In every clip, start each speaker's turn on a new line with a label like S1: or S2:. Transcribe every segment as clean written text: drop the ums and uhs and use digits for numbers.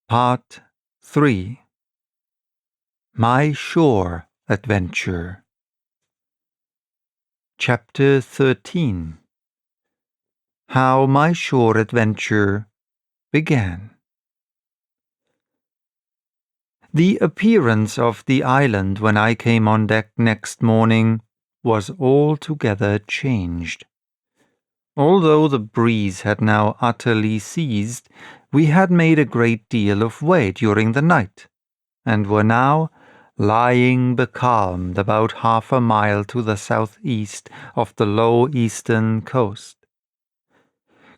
S1: Part 3. My Shore Adventure. Chapter 13. How my shore adventure began. The appearance of the island when I came on deck next morning was altogether changed. Although the breeze had now utterly ceased, we had made a great deal of way during the night, and were now lying becalmed about 1/2 mile to the southeast of the low eastern coast.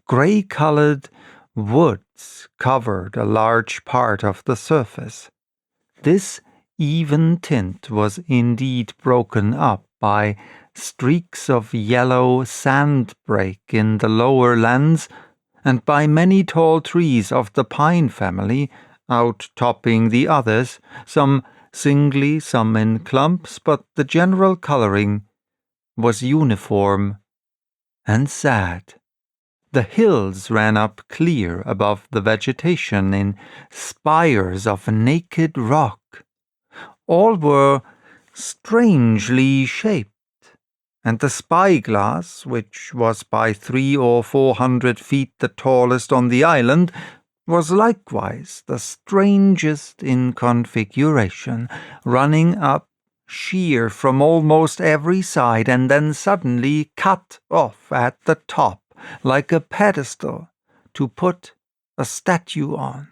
S1: Grey-coloured woods covered a large part of the surface. This even tint was indeed broken up by streaks of yellow sandbreak in the lower lands, and by many tall trees of the pine family, out-topping the others, some singly, some in clumps, but the general colouring was uniform and sad. The hills ran up clear above the vegetation in spires of naked rock. All were strangely shaped, and the spyglass, which was by 300 or 400 feet the tallest on the island, was likewise the strangest in configuration, running up sheer from almost every side and then suddenly cut off at the top, like a pedestal to put a statue on.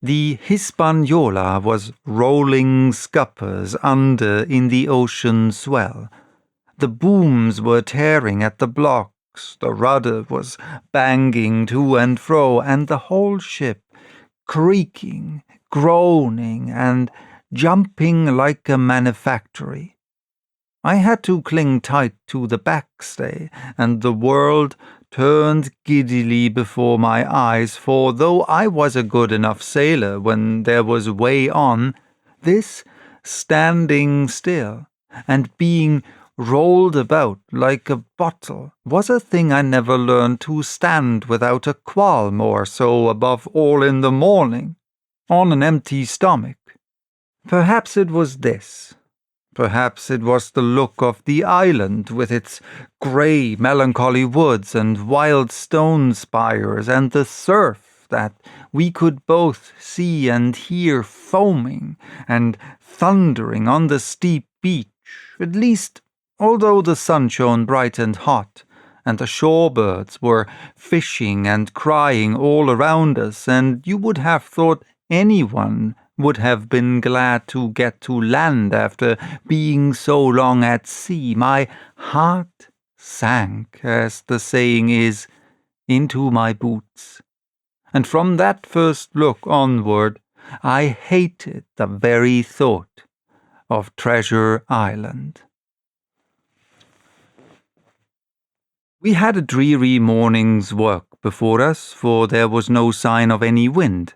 S1: The Hispaniola was rolling scuppers under in the ocean swell. The booms were tearing at the blocks, the rudder was banging to and fro, and the whole ship creaking, groaning, and jumping like a manufactory. I had to cling tight to the backstay, and the world turned giddily before my eyes, for though I was a good enough sailor when there was way on, this standing still and being rolled about like a bottle was a thing I never learned to stand without a qualm or so, above all in the morning, on an empty stomach. Perhaps it was this. Perhaps it was the look of the island, with its grey, melancholy woods and wild stone spires, and the surf that we could both see and hear foaming and thundering on the steep beach, at least although the sun shone bright and hot, and the shorebirds were fishing and crying all around us, and you would have thought anyone would have been glad to get to land after being so long at sea, my heart sank, as the saying is, into my boots. And from that first look onward, I hated the very thought of Treasure Island. We had a dreary morning's work before us, for there was no sign of any wind,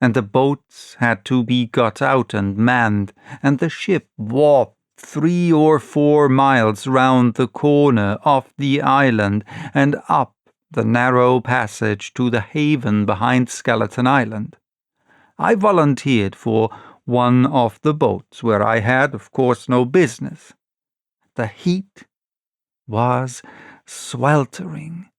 S1: and the boats had to be got out and manned, and the ship warped 3 or 4 miles round the corner of the island and up the narrow passage to the haven behind Skeleton Island. I volunteered for one of the boats, where I had, of course, no business. The heat was sweltering,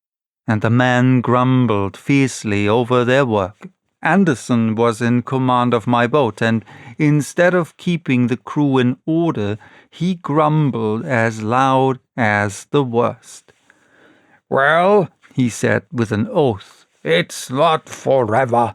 S1: and the men grumbled fiercely over their work. Anderson was in command of my boat, and instead of keeping the crew in order, he grumbled as loud as the worst. "Well," he said with an oath, "it's not forever."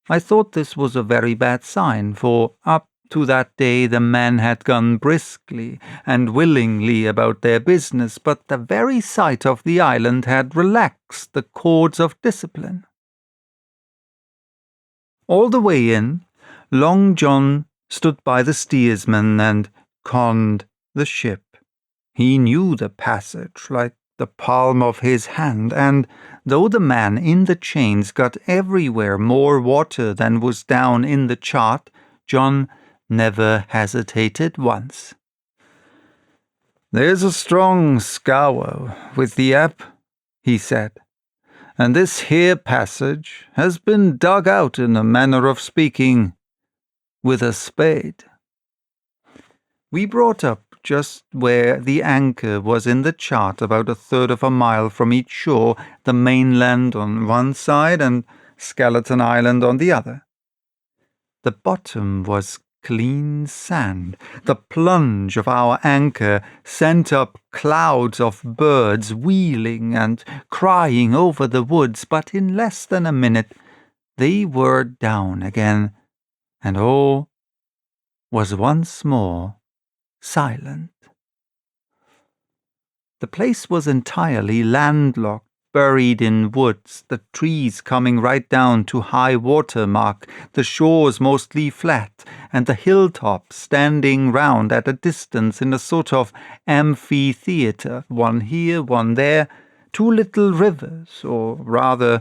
S1: I thought this was a very bad sign, for up to that day the men had gone briskly and willingly about their business, but the very sight of the island had relaxed the cords of discipline. All the way in, Long John stood by the steersman and conned the ship. He knew the passage like the palm of his hand, and though the man in the chains got everywhere more water than was down in the chart, John never hesitated once. "There's a strong scour with the ebb," he said, and this here passage has been dug out in a manner of speaking with a spade. We brought up just where the anchor was in the chart, about a third of a mile from each shore, the mainland on one side and Skeleton Island on the other. The bottom was clean sand. The plunge of our anchor sent up clouds of birds wheeling and crying over the woods, but in less than a minute they were down again, and all was once more silent. The place was entirely landlocked, buried in woods, the trees coming right down to high water mark, the shores mostly flat, and the hilltops standing round at a distance in a sort of amphitheatre, one here, one there, two little rivers, or rather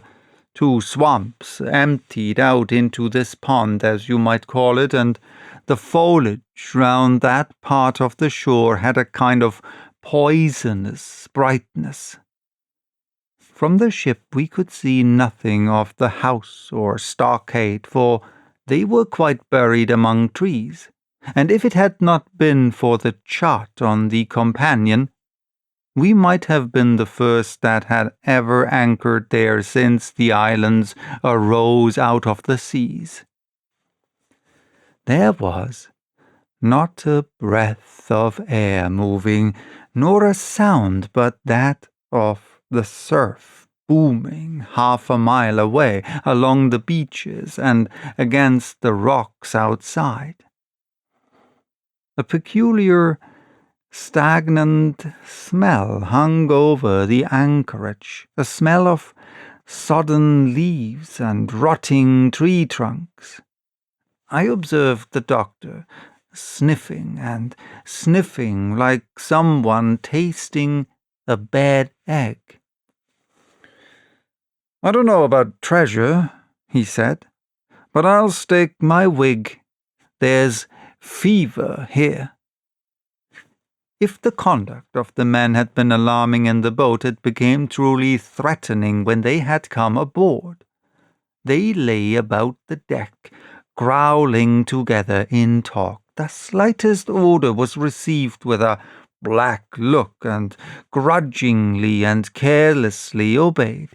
S1: two swamps, emptied out into this pond, as you might call it, and the foliage round that part of the shore had a kind of poisonous brightness. From the ship we could see nothing of the house or stockade, for they were quite buried among trees, and if it had not been for the chart on the companion, we might have been the first that had ever anchored there since the islands arose out of the seas. There was not a breath of air moving, nor a sound but that of the surf booming half a mile away along the beaches and against the rocks outside. A peculiar, stagnant smell hung over the anchorage, a smell of sodden leaves and rotting tree trunks. I observed the doctor sniffing and sniffing like someone tasting a bad egg. "I don't know about treasure," he said, "but I'll stake my wig there's fever here." If the conduct of the men had been alarming in the boat, it became truly threatening when they had come aboard. They lay about the deck, growling together in talk. The slightest order was received with a black look and grudgingly and carelessly obeyed.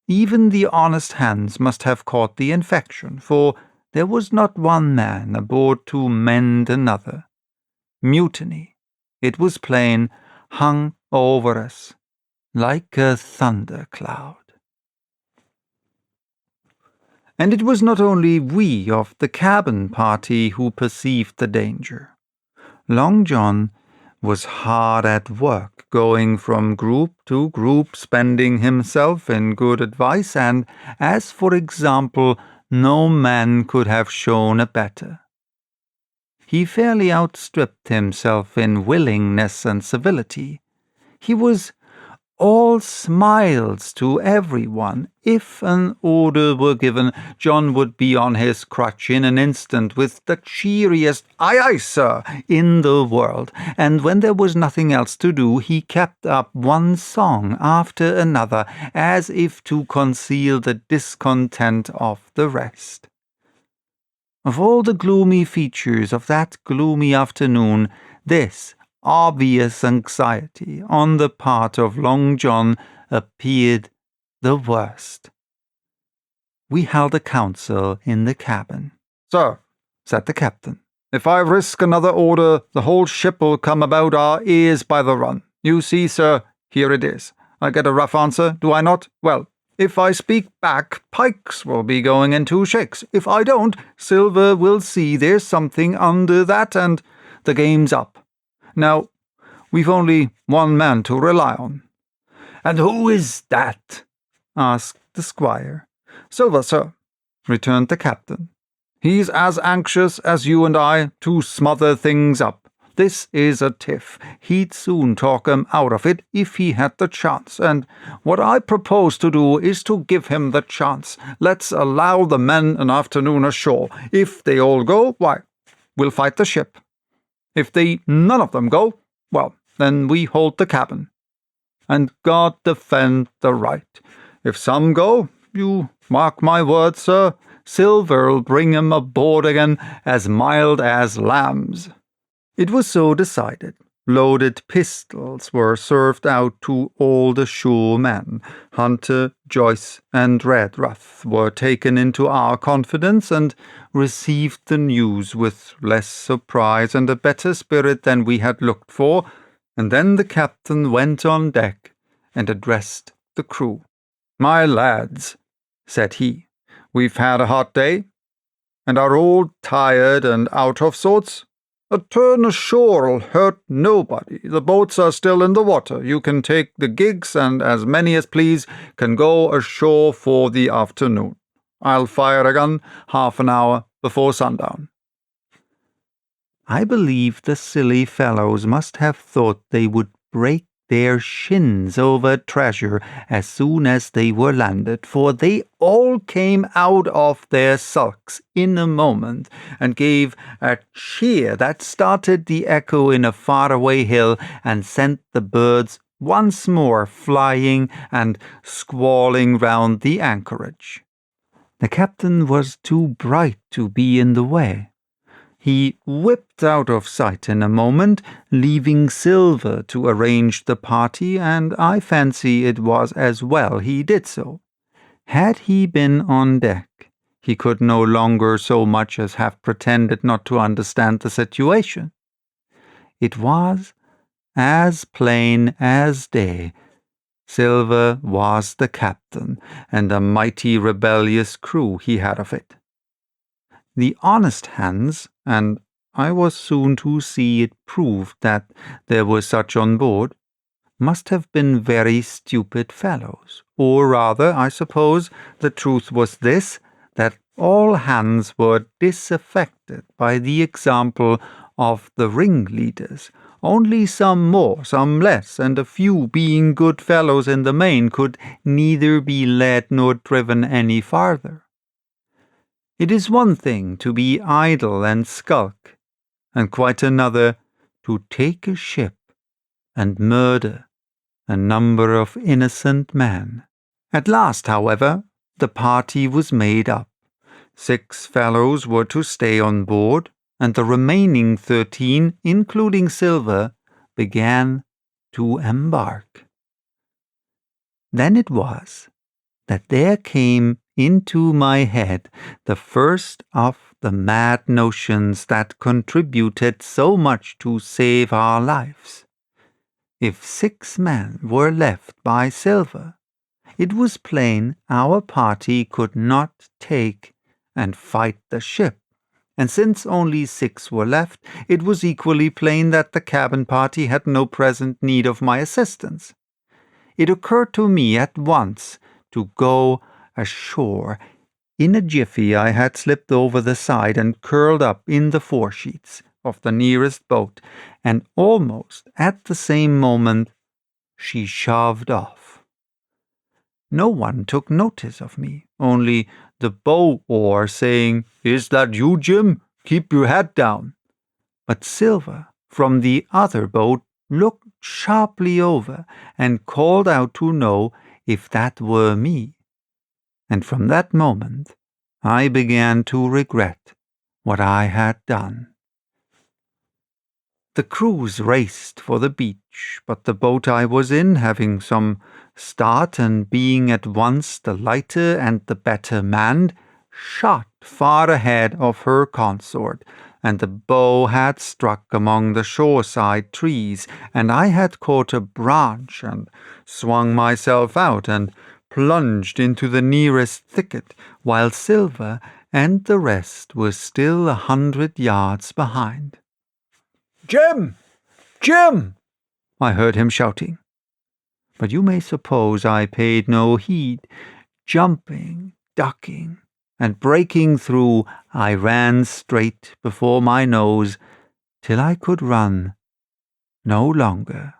S1: Even the honest hands must have caught the infection, for there was not one man aboard to mend another. Mutiny, it was plain, hung over us like a thundercloud. And it was not only we of the cabin party who perceived the danger. Long John was hard at work, going from group to group, spending himself in good advice, and as, for example, no man could have shown a better. He fairly outstripped himself in willingness and civility. He was all smiles to everyone. If an order were given, John would be on his crutch in an instant with the cheeriest "Aye, aye, sir," in the world, and when there was nothing else to do, he kept up one song after another, as if to conceal the discontent of the rest. Of all the gloomy features of that gloomy afternoon, this obvious anxiety on the part of Long John appeared the worst. We held a council in the cabin. "Sir," said the captain, "if I risk another order, the whole ship'll come about our ears by the run. You see, sir, here it is. I get a rough answer, do I not? Well, if I speak back, Pikes will be going in 2 shakes. If I don't, Silver will see there's something under that, and the game's up. Now, we've only one man to rely on." "And who is that?" asked the squire. "Silver, sir," returned the captain. "He's as anxious as you and I to smother things up. This is a tiff. He'd soon talk 'em out of it if he had the chance, and what I propose to do is to give him the chance. Let's allow the men an afternoon ashore. If they all go, why, we'll fight the ship. If they none of them go, well, then we hold the cabin. And God defend the right. If some go, you mark my words, sir, Silver'll bring 'em aboard again as mild as lambs." It was so decided. Loaded pistols were served out to all the shore men. Hunter, Joyce, and Redruth were taken into our confidence and received the news with less surprise and a better spirit than we had looked for, and then the captain went on deck and addressed the crew. "My lads," said he, "we've had a hot day, and are all tired and out of sorts. A turn ashore'll hurt nobody. The boats are still in the water. You can take the gigs, and as many as please can go ashore for the afternoon. I'll fire a gun half an hour before sundown." I believe the silly fellows must have thought they would break their shins over treasure as soon as they were landed, for they all came out of their sulks in a moment and gave a cheer that started the echo in a faraway hill and sent the birds once more flying and squalling round the anchorage. The captain was too bright to be in the way. He whipped out of sight in a moment, leaving Silver to arrange the party, and I fancy it was as well he did so. Had he been on deck, he could no longer so much as have pretended not to understand the situation. It was as plain as day. Silver was the captain, and a mighty rebellious crew he had of it. The honest hands, and I was soon to see it proved that there were such on board, must have been very stupid fellows, or rather, I suppose, the truth was this, that all hands were disaffected by the example of the ringleaders. Only some more, some less, and a few, being good fellows in the main, could neither be led nor driven any farther. It is one thing to be idle and skulk, and quite another to take a ship and murder a number of innocent men. At last, however, the party was made up. 6 fellows were to stay on board, and the remaining 13, including Silver, began to embark. Then it was that there came into my head the first of the mad notions that contributed so much to save our lives. If 6 men were left by Silver, it was plain our party could not take and fight the ship, and since only 6 were left, it was equally plain that the cabin party had no present need of my assistance. It occurred to me at once to go ashore. In a jiffy I had slipped over the side and curled up in the foresheets of the nearest boat, and almost at the same moment she shoved off. No one took notice of me, only the bow-oar saying, "Is that you, Jim? Keep your head down." But Silver, from the other boat, looked sharply over and called out to know if that were me. And from that moment I began to regret what I had done. The crews raced for the beach, but the boat I was in, having some start and being at once the lighter and the better manned, shot far ahead of her consort, and the bow had struck among the shoreside trees, and I had caught a branch and swung myself out and plunged into the nearest thicket, while Silver and the rest were still 100 yards behind. "Jim! Jim!" I heard him shouting. But you may suppose I paid no heed. Jumping, ducking, and breaking through, I ran straight before my nose till I could run no longer.